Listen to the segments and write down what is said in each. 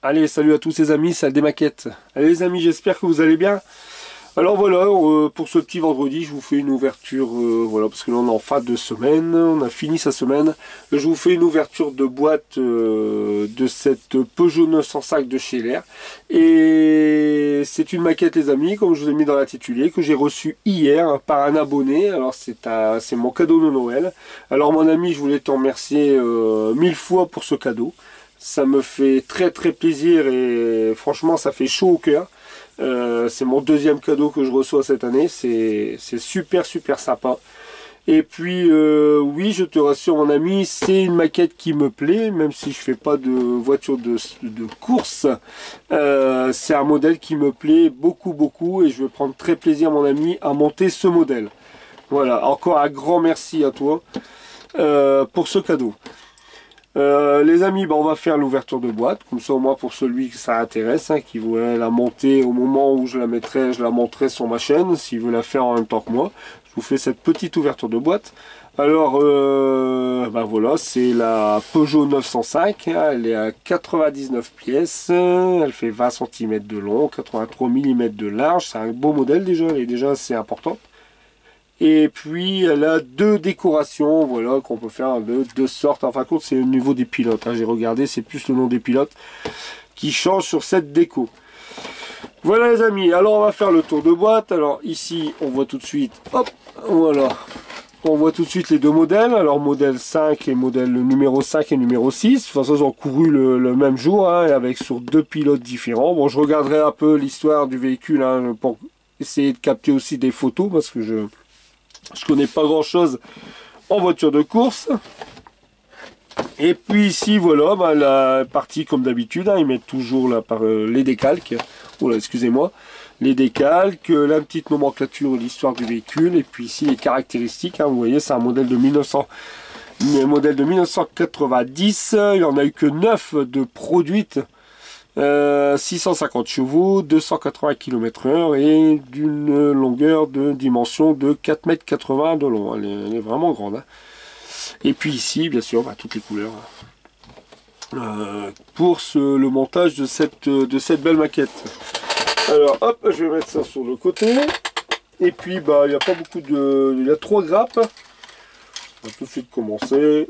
Allez, salut à tous ces amis, salle des maquettes. Allez les amis, j'espère que vous allez bien. Alors voilà, pour ce petit vendredi, je vous fais une ouverture, voilà, parce que là on est en fin de semaine, on a fini sa semaine. Je vous fais une ouverture de boîte de cette Peugeot 905 de chez Lear. Et c'est une maquette les amis, comme je vous ai mis dans l'intitulé, que j'ai reçue hier par un abonné. Alors c'est mon cadeau de Noël. Alors mon ami, je voulais te remercier 1000 fois pour ce cadeau. Ça me fait très très plaisir et franchement ça fait chaud au cœur. C'est mon deuxième cadeau que je reçois cette année. C'est super super sympa. Et puis oui, je te rassure mon ami, c'est une maquette qui me plaît, même si je fais pas de voiture de course. C'est un modèle qui me plaît beaucoup beaucoup et je vais prendre très plaisir mon ami à monter ce modèle. Voilà, encore un grand merci à toi pour ce cadeau. Les amis, on va faire l'ouverture de boîte, comme ça au moins pour celui que ça intéresse, hein, qui voudrait la monter au moment où je la mettrai, je la monterai sur ma chaîne, s'il veut la faire en même temps que moi. Je vous fais cette petite ouverture de boîte. Alors, voilà, c'est la Peugeot 905, hein, elle est à 99 pièces, elle fait 20 cm de long, 83 mm de large, c'est un beau modèle déjà, elle est déjà assez importante. Et puis elle a deux décorations, voilà, qu'on peut faire de deux sortes. En fin de compte, c'est au niveau des pilotes, hein. J'ai regardé, c'est plus le nom des pilotes qui change sur cette déco. Voilà les amis, alors on va faire le tour de boîte. Alors ici, on voit tout de suite, hop, voilà. On voit tout de suite les deux modèles. Alors modèle 5 et modèle numéro 5 et numéro 6. De toute façon, ils ont couru le même jour, hein, avec sur deux pilotes différents. Bon, je regarderai un peu l'histoire du véhicule, hein, pour essayer de capter aussi des photos, parce que je connais pas grand chose en voiture de course. Et puis ici voilà, la partie comme d'habitude, hein, ils mettent toujours là par les décalques. Oula, excusez-moi, les décalques, la petite nomenclature, l'histoire du véhicule, et puis ici les caractéristiques, hein, vous voyez c'est un modèle de 1990, il n'y en a eu que 9 de produites. 650 chevaux, 280 km/h et d'une longueur de dimension de 4,80 m de long. Elle est vraiment grande, hein. Et puis ici, bien sûr, toutes les couleurs pour le montage de cette belle maquette. Alors, hop, je vais mettre ça sur le côté. Et puis, il n'y a pas beaucoup de... Il y a 3 grappes. On va tout de suite commencer.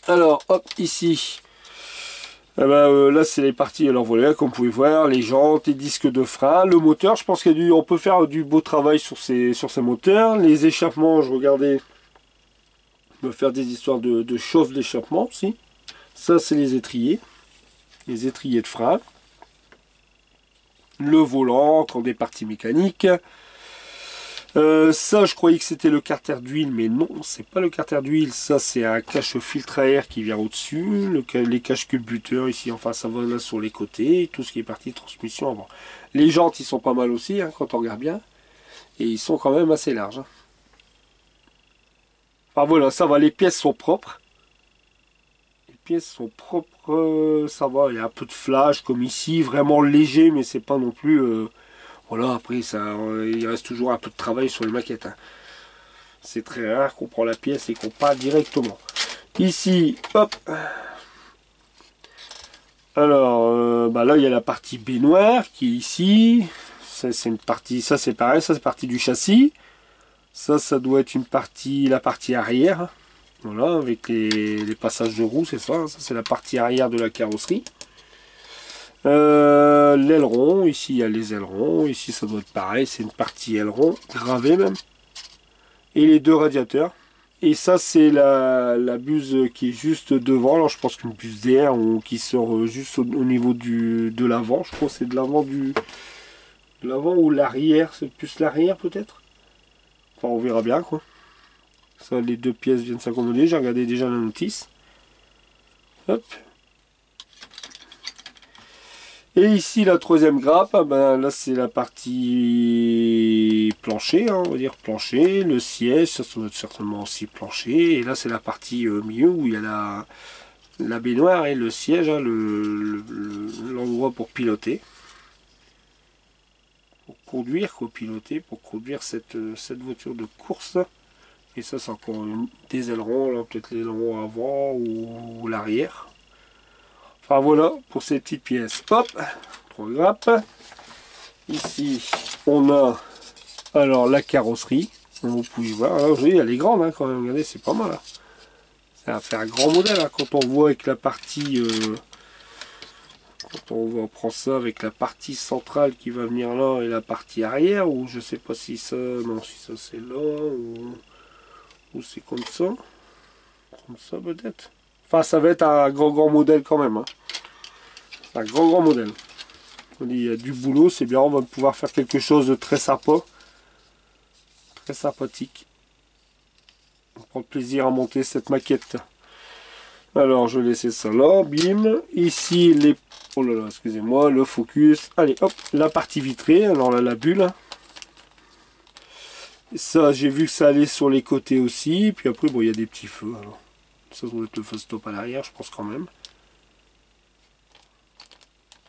Alors, hop, ici... là c'est les parties, alors voilà, comme vous pouvez voir, les jantes, les disques de frein, le moteur, je pense qu'on peut faire du beau travail sur ces moteurs. Les échappements, je regardais, on peut faire des histoires de chauffe d'échappement aussi. Ça c'est les étriers de frein. Le volant, quand des parties mécaniques. Ça je croyais que c'était le carter d'huile, mais non, c'est pas le carter d'huile, ça c'est un cache-filtre à air qui vient au dessus, les cache-culbuteurs ici, enfin ça va là sur les côtés, tout ce qui est partie transmission avant. Les jantes ils sont pas mal aussi, hein, quand on regarde bien, et ils sont quand même assez larges, hein. Enfin voilà, ça va, les pièces sont propres, ça va, il y a un peu de flash comme ici, vraiment léger, mais c'est pas non plus... Voilà, après, il reste toujours un peu de travail sur les maquettes, hein. C'est très rare qu'on prend la pièce et qu'on part directement. Ici, hop. Alors, là, il y a la partie baignoire qui est ici. Ça, c'est une partie, ça c'est pareil, ça c'est partie du châssis. Ça doit être la partie arrière. Voilà, avec les passages de roues, c'est ça. Ça, c'est la partie arrière de la carrosserie. L'aileron, ici il y a les ailerons, ici ça doit être pareil, c'est une partie aileron, gravée même. Et les deux radiateurs. Et ça c'est la buse qui est juste devant, alors je pense qu'une buse d'air ou qui sort juste au niveau de l'avant, je crois que c'est de l'avant de l'avant ou l'arrière, c'est plus l'arrière peut-être. Enfin on verra bien quoi. Ça les deux pièces viennent s'accommoder, j'ai regardé déjà la notice. Hop. Et ici la troisième grappe, là c'est la partie plancher, hein, on va dire plancher, le siège, ça doit être certainement aussi plancher, et là c'est la partie milieu où il y a la baignoire et le siège, hein, l'endroit pour piloter, pour conduire, quoi, piloter, pour conduire cette voiture de course. Et ça c'est encore des ailerons, là peut-être l'aileron avant ou l'arrière. Enfin voilà pour ces petites pièces. Hop, 3 grappes. Ici on a alors la carrosserie. Vous pouvez voir, alors, oui, elle est grande hein, quand même, regardez, c'est pas mal. Hein. Ça va faire un grand modèle hein, quand on voit avec la partie... quand on prend ça avec la partie centrale qui va venir là et la partie arrière, ou je sais pas si ça... Non, si ça c'est là, ou c'est comme ça. Comme ça peut-être. Enfin, ça va être un grand modèle quand même. Hein. Un grand modèle. On dit, il y a du boulot, c'est bien, on va pouvoir faire quelque chose de très sympa. Très sympathique. On prend plaisir à monter cette maquette. Alors, je vais laisser ça là, bim. Ici, les... Oh là là, excusez-moi, le focus. Allez, hop, la partie vitrée. Alors là, la bulle. Et ça, j'ai vu que ça allait sur les côtés aussi. Puis après, bon, il y a des petits feux. Alors. Ça doit être le feu stop à l'arrière, je pense quand même.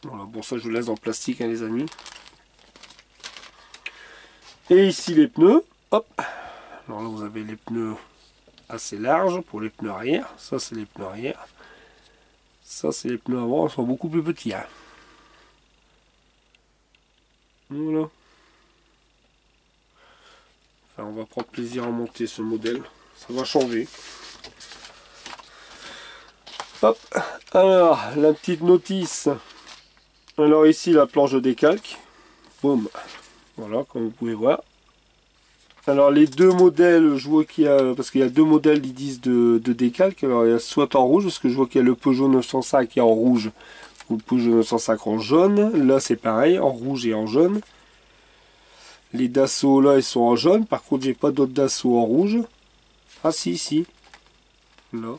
Voilà, bon, ça, je le laisse en plastique, hein, les amis. Et ici, les pneus. Hop. Alors là, vous avez les pneus assez larges pour les pneus arrière. Ça, c'est les pneus arrière. Ça, c'est les pneus avant, ils sont beaucoup plus petits. Hein. Voilà. Enfin, on va prendre plaisir à monter ce modèle. Ça va changer. Hop. Alors, la petite notice. Alors ici, la planche de décalque. Boum. Voilà, comme vous pouvez voir. Alors les deux modèles, je vois qu'il y a, parce qu'il y a deux modèles ils disent de décalque. Alors il y a soit en rouge, parce que je vois qu'il y a le Peugeot 905 qui est en rouge, ou le Peugeot 905 en jaune. Là c'est pareil, en rouge et en jaune. Les Dassault là ils sont en jaune, par contre j'ai pas d'autres Dassault en rouge. Ah si, là.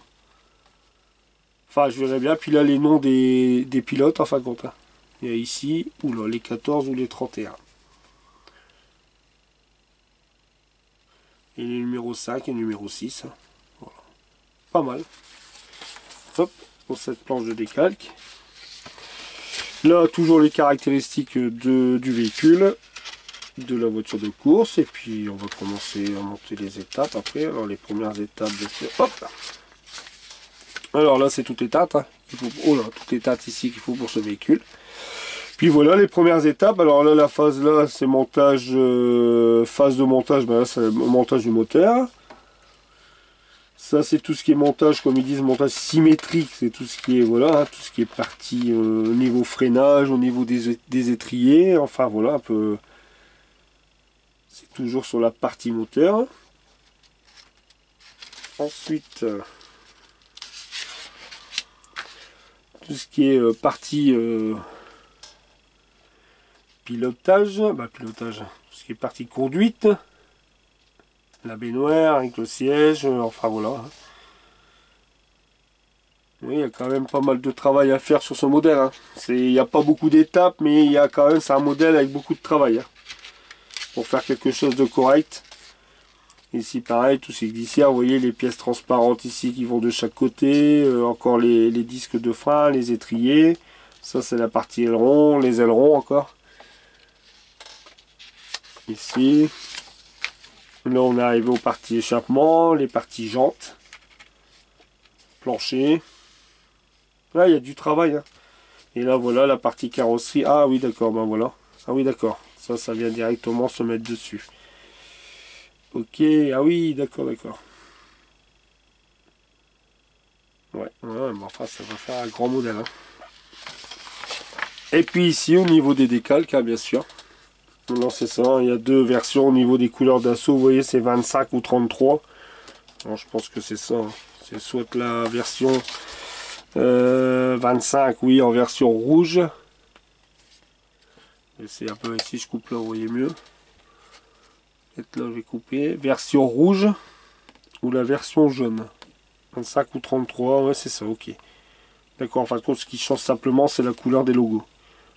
Enfin je verrai bien, puis là les noms des pilotes en fin de compte. Hein. Il y a ici, ou là, les 14 ou les 31. Et les numéros 5 et numéro 6. Voilà. Pas mal. Hop, pour cette planche de décalque. Là, toujours les caractéristiques du véhicule, de la voiture de course. Et puis, on va commencer à monter les étapes après. Alors, les premières étapes, hop. Alors là, c'est toutes les tâtes. Hein. Oh là, toutes les tâtes ici qu'il faut pour ce véhicule. Puis voilà les premières étapes. Alors là, la phase là, c'est montage, phase de montage. Ben là, c'est le montage du moteur. Ça, c'est tout ce qui est montage, comme ils disent, montage symétrique. C'est tout ce qui est voilà, hein, tout ce qui est parti au niveau freinage, au niveau des étriers. Enfin voilà, un peu. C'est toujours sur la partie moteur. Ensuite, tout ce qui est partie pilotage, pilotage, tout ce qui est partie conduite, la baignoire avec le siège, enfin voilà. Oui, il y a quand même pas mal de travail à faire sur ce modèle. Hein. Il n'y a pas beaucoup d'étapes, mais il y a quand même, c'est un modèle avec beaucoup de travail. Hein, pour faire quelque chose de correct. Ici pareil, tout c'est glissière, vous voyez les pièces transparentes ici qui vont de chaque côté, encore les disques de frein, les étriers. Ça c'est la partie aileron, les ailerons encore. Ici. Là on est arrivé aux parties échappement, les parties jantes. Plancher. Là il y a du travail. Hein. Et là voilà la partie carrosserie. Ah oui d'accord, ben voilà. Ah oui d'accord. Ça vient directement se mettre dessus. Ok, ah oui, d'accord. Ouais, mais enfin ça va faire un grand modèle. Hein. Et puis ici au niveau des décalques, hein, bien sûr. Non, c'est ça, il y a deux versions au niveau des couleurs d'assaut. Vous voyez, c'est 25 ou 33. Alors, je pense que c'est ça. Hein. C'est soit la version 25, oui, en version rouge. Et c'est un peu ici, je coupe là, vous voyez mieux. Peut-être là, je vais couper. Version rouge ou la version jaune. 25 ou 33, ouais, c'est ça, ok. D'accord, en fin de compte, ce qui change simplement, c'est la couleur des logos.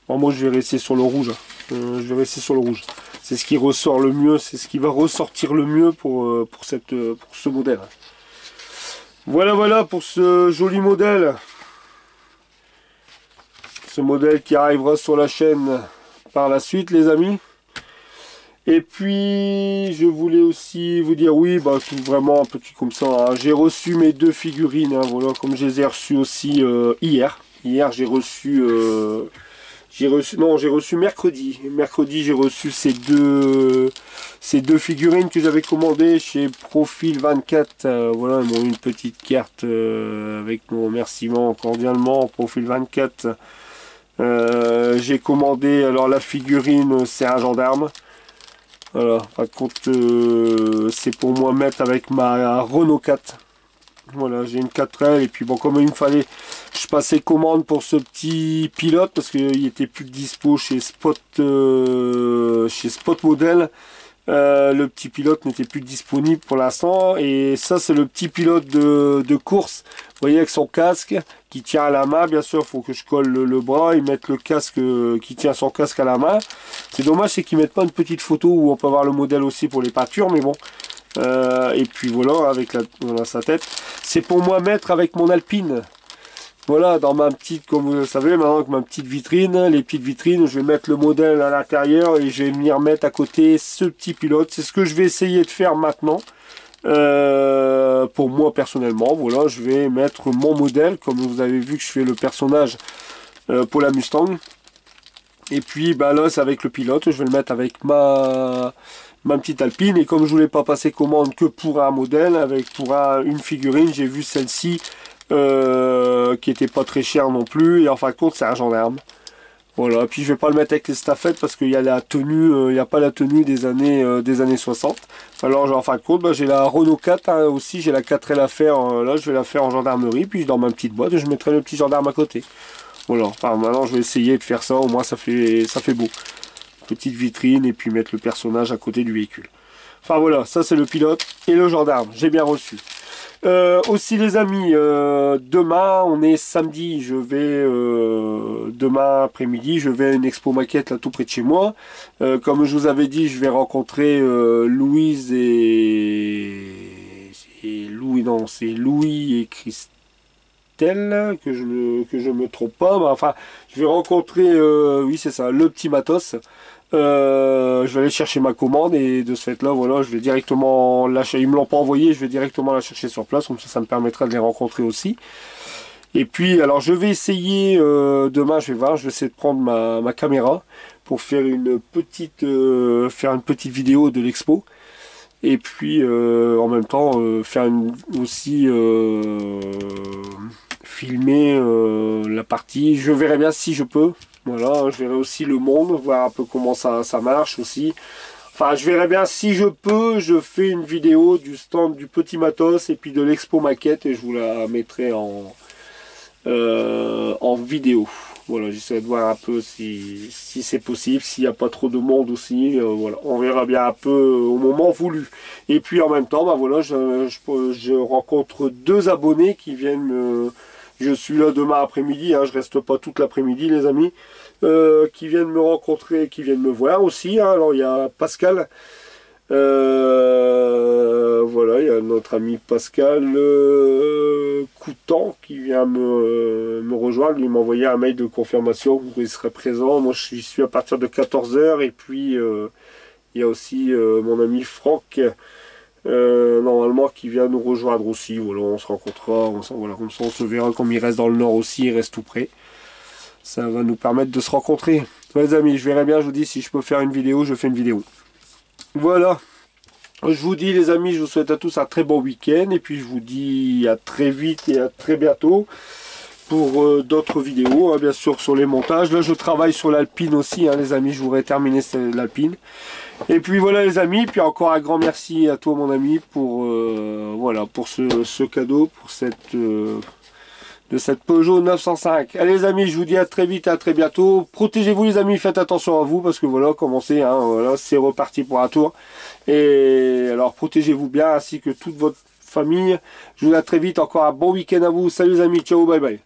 Bon, moi, je vais rester sur le rouge. Je vais rester sur le rouge. C'est ce qui ressort le mieux, c'est ce qui va ressortir le mieux pour ce modèle. Voilà pour ce joli modèle. Ce modèle qui arrivera sur la chaîne par la suite, les amis. Et puis, je voulais aussi vous dire, oui, tout vraiment un petit comme ça. Hein. J'ai reçu mes deux figurines, hein, voilà, comme je les ai reçues aussi hier. Hier j'ai reçu j'ai reçu mercredi. Mercredi, j'ai reçu ces deux figurines que j'avais commandées chez Profil 24. Voilà, ils m'ont eu une petite carte avec nos remerciements cordialement. Profil 24. J'ai commandé alors la figurine, c'est un gendarme. Voilà, par contre, c'est pour moi mettre avec ma Renault 4. Voilà, j'ai une 4L et puis bon, comme il me fallait, je passais commande pour ce petit pilote parce qu'il était plus dispo chez Spot Model. Le petit pilote n'était plus disponible pour l'instant et ça c'est le petit pilote de course. Vous voyez, avec son casque qui tient à la main. Bien sûr, il faut que je colle le bras et mettre le casque qui tient son casque à la main. C'est dommage, c'est qu'ils mettent pas une petite photo où on peut voir le modèle aussi pour les peintures, mais bon. Et puis voilà, avec voilà, sa tête. C'est pour moi mettre avec mon Alpine. Voilà, dans ma petite, comme vous le savez, maintenant avec ma petite vitrine, les petites vitrines, je vais mettre le modèle à l'intérieur et je vais venir mettre à côté ce petit pilote. C'est ce que je vais essayer de faire maintenant. Pour moi personnellement, voilà, je vais mettre mon modèle, comme vous avez vu que je fais le personnage pour la Mustang. Et puis bah là, c'est avec le pilote, je vais le mettre avec ma petite Alpine. Et comme je voulais pas passer commande que pour un modèle, pour une figurine, j'ai vu celle-ci qui était pas très chère non plus. Et en fin de compte, c'est un gendarme. Voilà, puis je vais pas le mettre avec les staffettes parce qu'il y a la tenue, il n'y a pas la tenue des années 60. Alors en fin de compte, bah, j'ai la Renault 4 hein, aussi, j'ai la 4L à faire, là je vais la faire en gendarmerie, puis dans ma petite boîte, je mettrai le petit gendarme à côté. Voilà, enfin maintenant je vais essayer de faire ça, au moins ça fait beau. Petite vitrine et puis mettre le personnage à côté du véhicule. Enfin voilà, ça c'est le pilote et le gendarme, j'ai bien reçu. Aussi les amis, demain on est samedi, je vais demain après-midi je vais à une expo maquette là tout près de chez moi. Comme je vous avais dit, je vais rencontrer Louise c'est Louis et Christelle, que je me trompe pas, mais enfin je vais rencontrer oui c'est ça, le petit matos. Je vais aller chercher ma commande et de ce fait là voilà, je vais directement lâcher, ils me l'ont pas envoyé, je vais directement la chercher sur place, comme ça me permettra de les rencontrer aussi. Et puis alors je vais essayer demain, je vais voir, je vais essayer de prendre ma caméra pour faire une petite vidéo de l'expo. Et puis en même temps faire aussi filmer la partie, je verrai bien si je peux. Voilà, je verrai aussi le monde, voir un peu comment ça marche aussi. Enfin, je verrai bien si je peux, je fais une vidéo du stand du petit matos et puis de l'expo maquette et je vous la mettrai en vidéo. Voilà, j'essaie de voir un peu si c'est possible, s'il n'y a pas trop de monde aussi. Voilà, on verra bien un peu au moment voulu. Et puis en même temps, bah voilà, je rencontre deux abonnés qui viennent me... Je suis là demain après-midi, hein, je reste pas toute l'après-midi les amis, qui viennent me rencontrer, qui viennent me voir aussi. Hein. Alors il y a Pascal, voilà, il y a notre ami Pascal Coutan qui vient me rejoindre. Il m'a envoyé un mail de confirmation où il serait présent. Moi je suis à partir de 14 h et puis il y a aussi mon ami Franck. Normalement qui vient nous rejoindre aussi, voilà, on se rencontrera, voilà, comme ça on se verra, comme il reste dans le nord aussi, il reste tout près, ça va nous permettre de se rencontrer. Les amis, je verrai bien, je vous dis si je peux faire une vidéo, je fais une vidéo. Voilà, je vous dis les amis, je vous souhaite à tous un très bon week-end et puis je vous dis à très vite et à très bientôt pour d'autres vidéos, hein, bien sûr sur les montages. Là je travaille sur l'Alpine aussi, hein, les amis, je voudrais terminer l'Alpine. Et puis voilà les amis, puis encore un grand merci à toi mon ami pour voilà, pour ce cadeau, pour de cette Peugeot 905. Allez les amis, je vous dis à très vite, à très bientôt. Protégez-vous les amis, faites attention à vous parce que voilà, commencez, hein, voilà, c'est reparti pour un tour. Et alors protégez-vous bien ainsi que toute votre famille. Je vous dis à très vite, encore un bon week-end à vous. Salut les amis, ciao, bye bye.